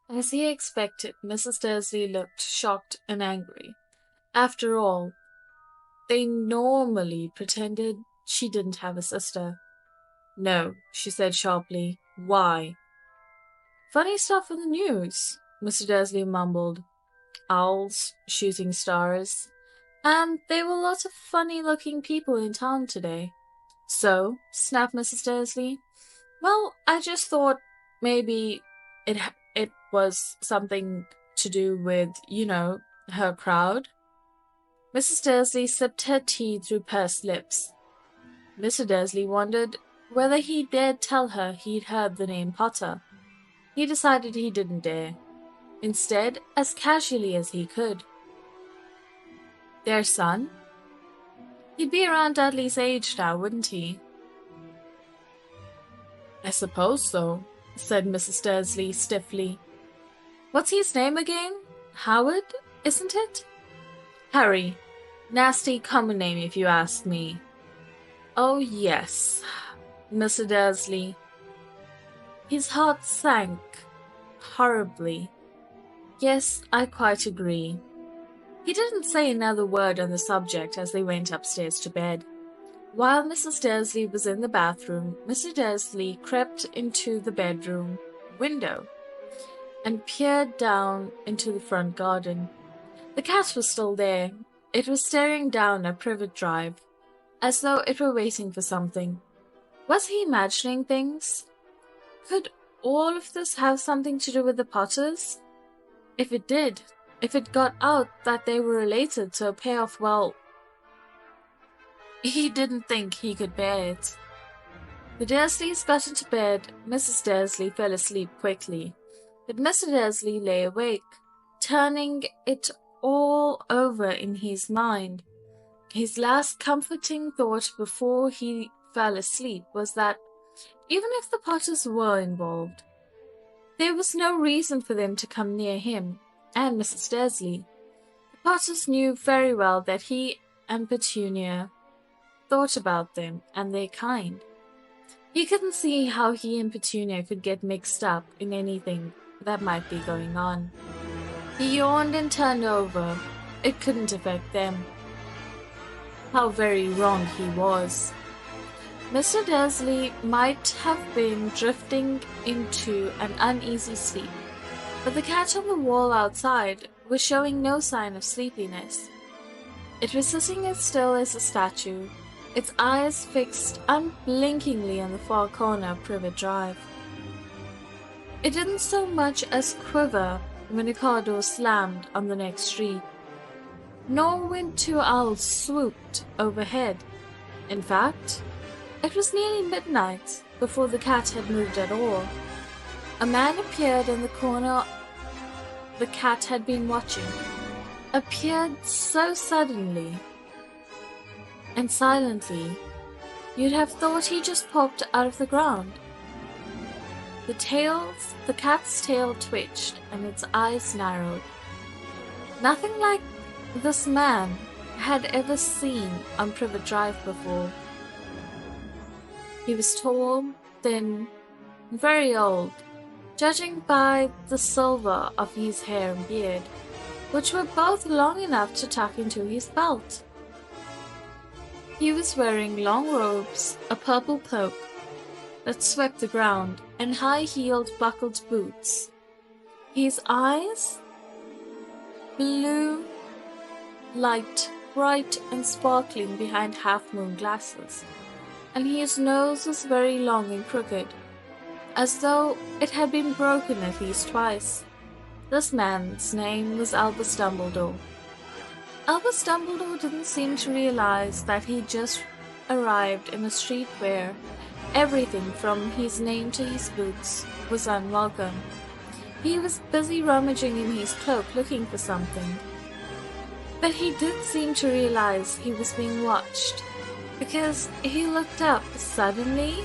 As he expected, Mrs. Dursley looked shocked and angry. After all, they normally pretended she didn't have a sister. No, she said sharply. Why? Funny stuff in the news, Mr. Dursley mumbled. Owls, shooting stars, and there were lots of funny-looking people in town today. So, snapped Mrs. Dursley. Well, I just thought maybe it was something to do with, her crowd. Mrs. Dursley sipped her tea through pursed lips. Mr. Dursley wondered whether he dared tell her he'd heard the name Potter. He decided he didn't dare. Instead, as casually as he could. Their son? He'd be around Dudley's age now, wouldn't he? I suppose so, said Mrs. Dursley stiffly. What's his name again? Howard, isn't it? Harry. Nasty common name if you ask me. Oh, yes, Mr. Dursley. His heart sank horribly. Yes, I quite agree. He didn't say another word on the subject as they went upstairs to bed. While Mrs. Dursley was in the bathroom, Mr. Dursley crept into the bedroom window and peered down into the front garden. The cat was still there. It was staring down at Privet Drive, as though it were waiting for something. Was he imagining things? Could all of this have something to do with the Potters? If it did, if it got out that they were related to a pair of, well, he didn't think he could bear it. The Dursleys got into bed. Mrs. Dursley fell asleep quickly, but Mr. Dursley lay awake, turning it all over in his mind. His last comforting thought before he fell asleep was that even if the Potters were involved, there was no reason for them to come near him and Mrs. Dursley. The Potters knew very well that he and Petunia thought about them and their kind. He couldn't see how he and Petunia could get mixed up in anything that might be going on. He yawned and turned over. It couldn't affect them. How very wrong he was. Mr. Dursley might have been drifting into an uneasy sleep, but the cat on the wall outside was showing no sign of sleepiness. It was sitting as still as a statue, its eyes fixed unblinkingly on the far corner of Privet Drive. It didn't so much as quiver when a car door slammed on the next street, nor when two owls swooped overhead. In fact, it was nearly midnight before the cat had moved at all. A man appeared in the corner the cat had been watching, appeared so suddenly and silently, you'd have thought he just popped out of the ground. The cat's tail twitched and its eyes narrowed. Nothing like this man had ever seen on Privet Drive before. He was tall, thin, very old, judging by the silver of his hair and beard, which were both long enough to tuck into his belt. He was wearing long robes, a purple cloak that swept the ground, and high-heeled buckled boots. His eyes, blue, light, bright and sparkling behind half-moon glasses, and his nose was very long and crooked, as though it had been broken at least twice. This man's name was Albus Dumbledore. Albus Dumbledore didn't seem to realize that he'd just arrived in a street where everything from his name to his boots was unwelcome. He was busy rummaging in his cloak looking for something. But he did seem to realize he was being watched, because he looked up suddenly.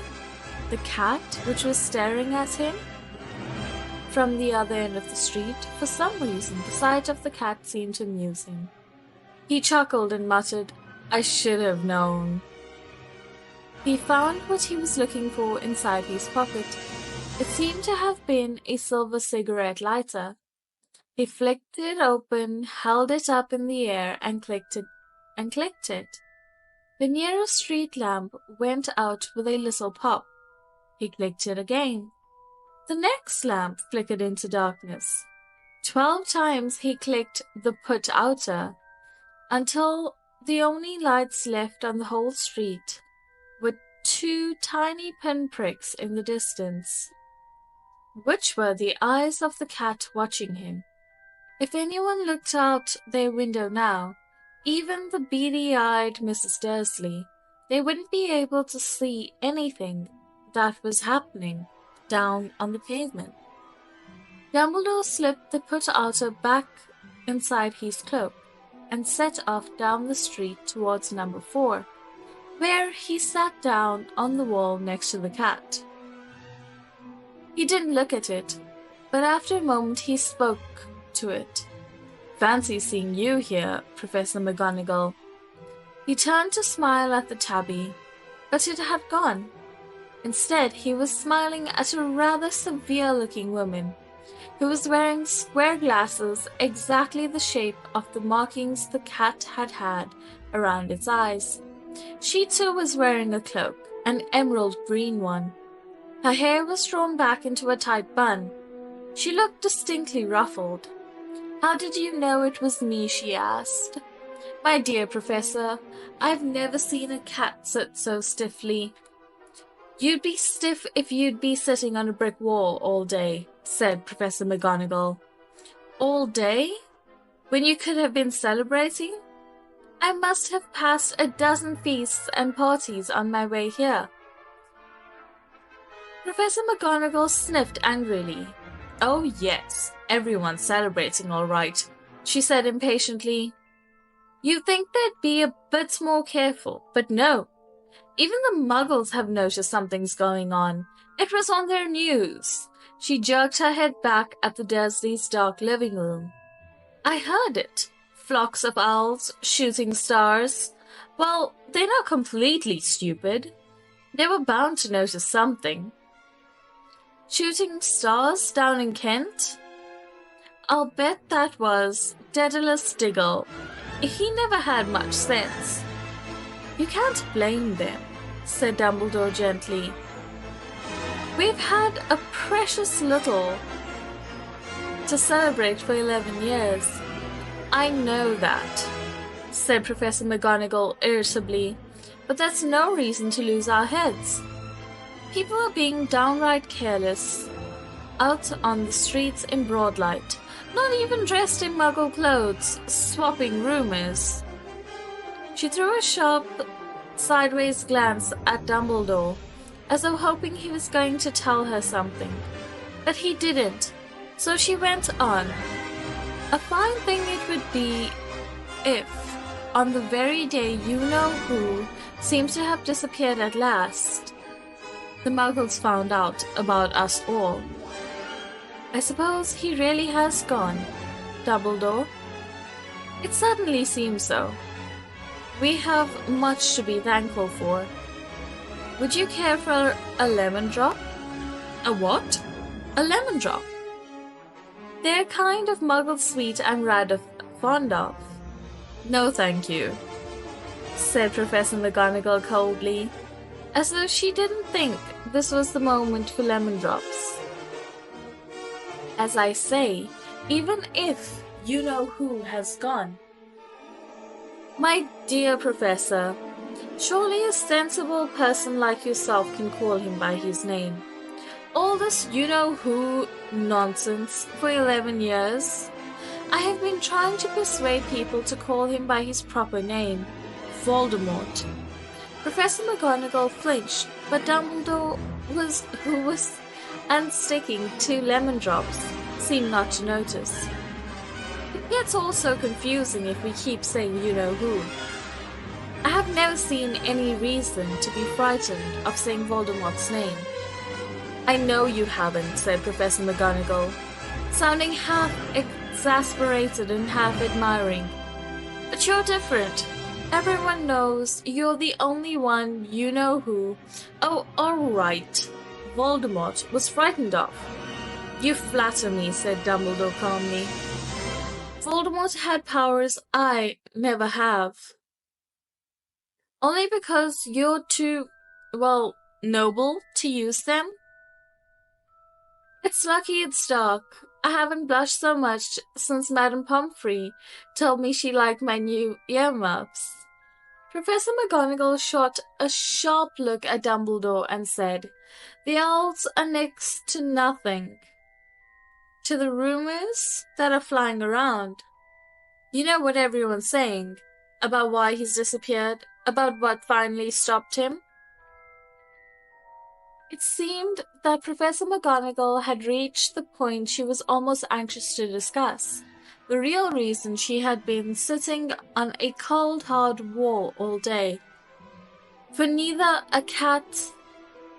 The cat, which was staring at him from the other end of the street, for some reason the sight of the cat seemed to amuse him. He chuckled and muttered, "I should have known." He found what he was looking for inside his pocket. It seemed to have been a silver cigarette lighter. He flicked it open, held it up in the air, and clicked it. The nearest street lamp went out with a little pop. He clicked it again. The next lamp flickered into darkness. 12 times he clicked the put outer, until the only lights left on the whole street were 2 tiny pinpricks in the distance, which were the eyes of the cat watching him. If anyone looked out their window now, even the beady-eyed Mrs. Dursley, they wouldn't be able to see anything that was happening down on the pavement. Dumbledore slipped the put-outer back inside his cloak and set off down the street towards number 4, where he sat down on the wall next to the cat. He didn't look at it, but after a moment he spoke to it. "Fancy seeing you here, Professor McGonagall." He turned to smile at the tabby, but it had gone. Instead, he was smiling at a rather severe-looking woman who was wearing square glasses exactly the shape of the markings the cat had had around its eyes. She too was wearing a cloak, an emerald green one. Her hair was drawn back into a tight bun. She looked distinctly ruffled. "How did you know it was me?" she asked. "My dear Professor, I've never seen a cat sit so stiffly." "You'd be stiff if you'd be sitting on a brick wall all day," said Professor McGonagall. "All day? When you could have been celebrating? I must have passed a dozen feasts and parties on my way here." Professor McGonagall sniffed angrily. "Oh yes, everyone's celebrating all right," she said impatiently. "You'd think they'd be a bit more careful, but no. Even the Muggles have noticed something's going on. It was on their news." She jerked her head back at the Dursleys' dark living room. "I heard it. Flocks of owls, shooting stars. Well, they're not completely stupid. They were bound to notice something." "Shooting stars down in Kent? I'll bet that was Daedalus Diggle. He never had much sense." "You can't blame them," said Dumbledore gently. "We've had a precious little to celebrate for 11 years. "I know that," said Professor McGonagall irritably, "but that's no reason to lose our heads. People are being downright careless out on the streets in broad light, not even dressed in Muggle clothes, swapping rumors." She threw a sharp, sideways glance at Dumbledore, as though hoping he was going to tell her something. But he didn't, so she went on. "A fine thing it would be if, on the very day you-know-who seems to have disappeared at last, the Muggles found out about us all." "I suppose he really has gone, Dumbledore?" "It certainly seems so. We have much to be thankful for. Would you care for a lemon drop?" "A what?" "A lemon drop. They're kind of Muggle sweet I'm rather fond of." "No, thank you," said Professor McGonagall coldly, as though she didn't think this was the moment for lemon drops. "As I say, even if you-know-who has gone." "My dear Professor, surely a sensible person like yourself can call him by his name. All this you-know-who nonsense for 11 years. I have been trying to persuade people to call him by his proper name, Voldemort." Professor McGonagall flinched, but Dumbledore, who was unsticking 2 lemon drops, seemed not to notice. "It gets all so confusing if we keep saying you-know-who. I have never seen any reason to be frightened of saying Voldemort's name." "I know you haven't," said Professor McGonagall, sounding half exasperated and half admiring. "But you're different. Everyone knows you're the only one you-know-who. Oh, all right. Voldemort was frightened of. "You flatter me," said Dumbledore calmly. "Voldemort had powers I never have. Only because you're too, well, noble to use them? It's lucky it's dark. I haven't blushed so much since Madame Pomfrey told me she liked my new earmuffs." Professor McGonagall shot a sharp look at Dumbledore and said, "The owls are next to nothing to the rumors that are flying around. You know what everyone's saying about why he's disappeared, about what finally stopped him?" It seemed that Professor McGonagall had reached the point she was almost anxious to discuss. The real reason she had been sitting on a cold, hard wall all day. For neither a cat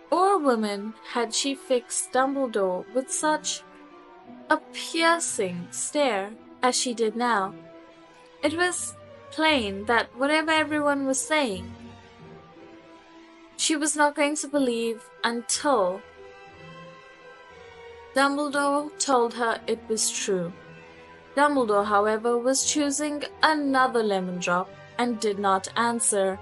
or a woman had she fixed Dumbledore with such a piercing stare as she did now. It was plain that whatever everyone was saying, she was not going to believe until Dumbledore told her it was true. Dumbledore, however, was choosing another lemon drop and did not answer.